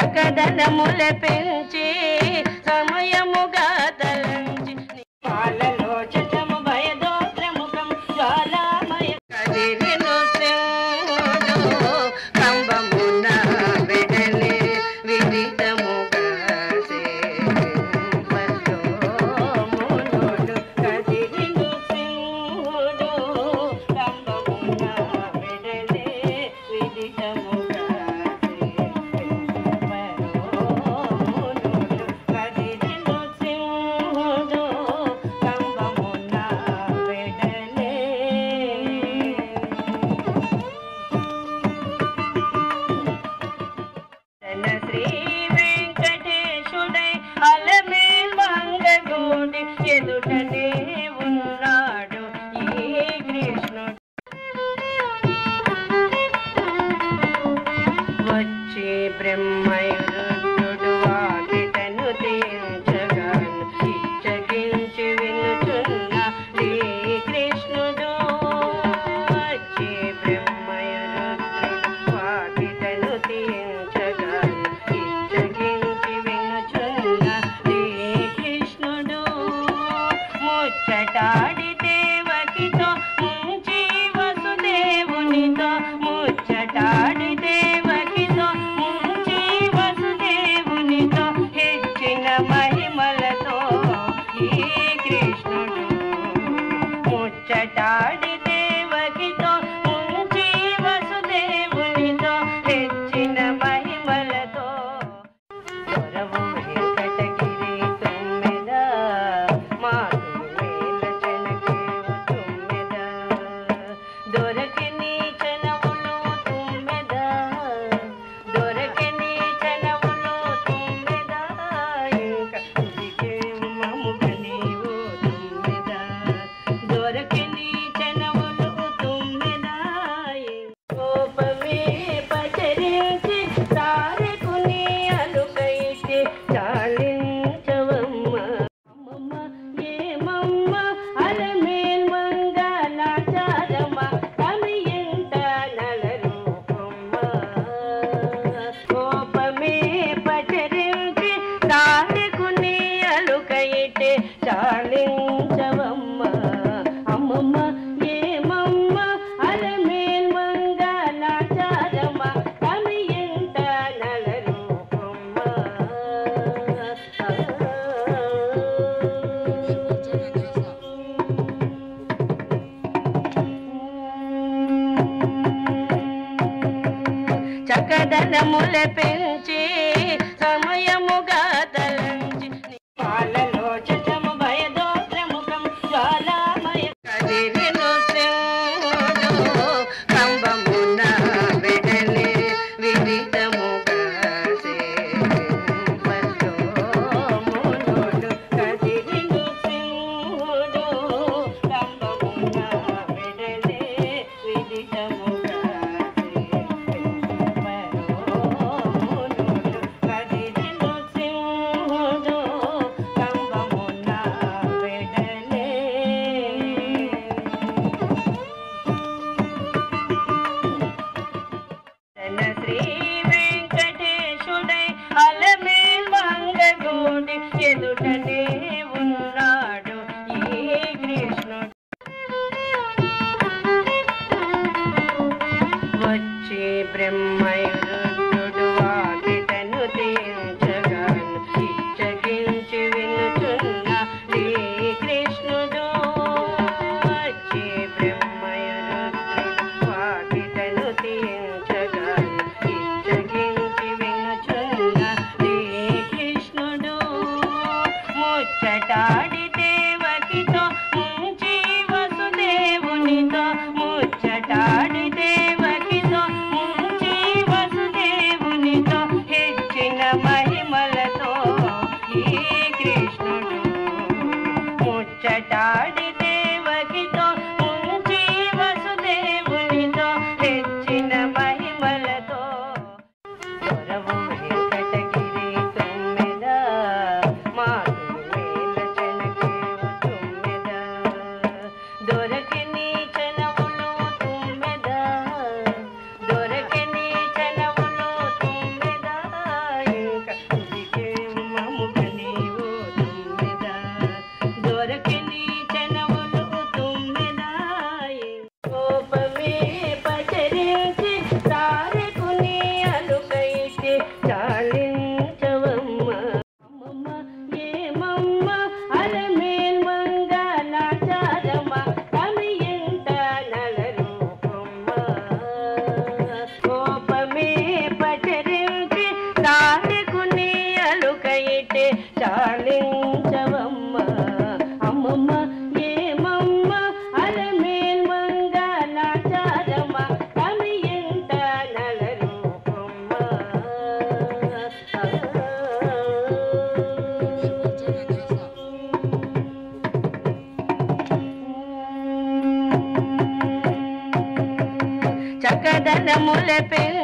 చక్కదనముల పెంచి సమయముగా తలంచి పాలలో చటము భయదోత్రముఖం జ్వాలామయ కదిలిను సింహుడు కంబమున వెడలి విదితముగా సేపలోమునుడు కదిలిను సింహుడు కంబమున వెడలి విదితముగా ఎదుటనే ఉన్నాడు ఈ కృష్ణుడు వచ్చి బ్రహ్మయురుడు వాకిటను తీయించగాను ఇచ్చగించి వినుచున్న శ్రీ కృష్ణుడు వచ్చి బ్రహ్మయురుడు వాకిటను తీయించగాను ఇచ్చగించి వినుచున్న శ్రీ కృష్ణుడు ముచ్చటాడి దేవకితో ముంచి వసుదేవునితో ముచ్చటాడి దేవకితో ముంచి వసుదేవునితో హెచ్చిన మహిమలతో ఈ కృష్ణుడు ముచ్చటాడి దేవకితో ముంచి వసుదేవునితో హెచ్చిన మహిమలతో దొరవు వెంకటగిరి తుమ్మెద మాకు మేల చెనకేవు తుమ్మెద దొరకని చనవులు తుమ్మెద దొరకని చనవులు తుమ్మెద ఇంకా ఉదికేవు మముగ నీవు తుమ్మెద దొరకని చనవులు తుమ్మెద కోపమే పచరించి తారకుని అలుకైతే చాలించవమ్మ అమ్మమ్మ ఏమమ్మ అలమేల్ మంగళాచారమ్మ కమియంత నలరూపమ్మ కోపమే పచరించి తారకుని అలుకైతే చాలించవమ్మ అమ్మమ్మ ఏమమ్మ అలమేల్ మంగళాచారమ్మ కమియంత నలరూపమ్మ చక్కదనముల పెంచి సమయముగా తలంచి పాలలో చటము భయదోత్రముఖం జ్వాలామయ కదిలిను సింహుడు కంబమున వెడలి విదితముగా సేపలోమునుడు కదిలిను సింహుడు కంబమున వెడలి విదితముగా కదిలిను సింహుడు కంబమున వెడలే తన శ్రీ వెంకటేశుడై అలమేల్ మంగళూడి ఎదుటనే ఉన్నాడు ఈ కృష్ణుడు వచ్చి బ్రహ్మయురుడు వాకిటను తీయించగాను ఇచ్చగించి వినుచున్న శ్రీ కృష్ణుడు వచ్చి బ్రహ్మయురుడు వాకిటను తీయించగాను ఇచ్చగించి వినుచున్న శ్రీ కృష్ణుడు ముచ్చటాడి దేవకితో ముంచి వసుదేవునితో ముచ్చటాడి దేవకితో ముంచి వసుదేవునితో పిల్ల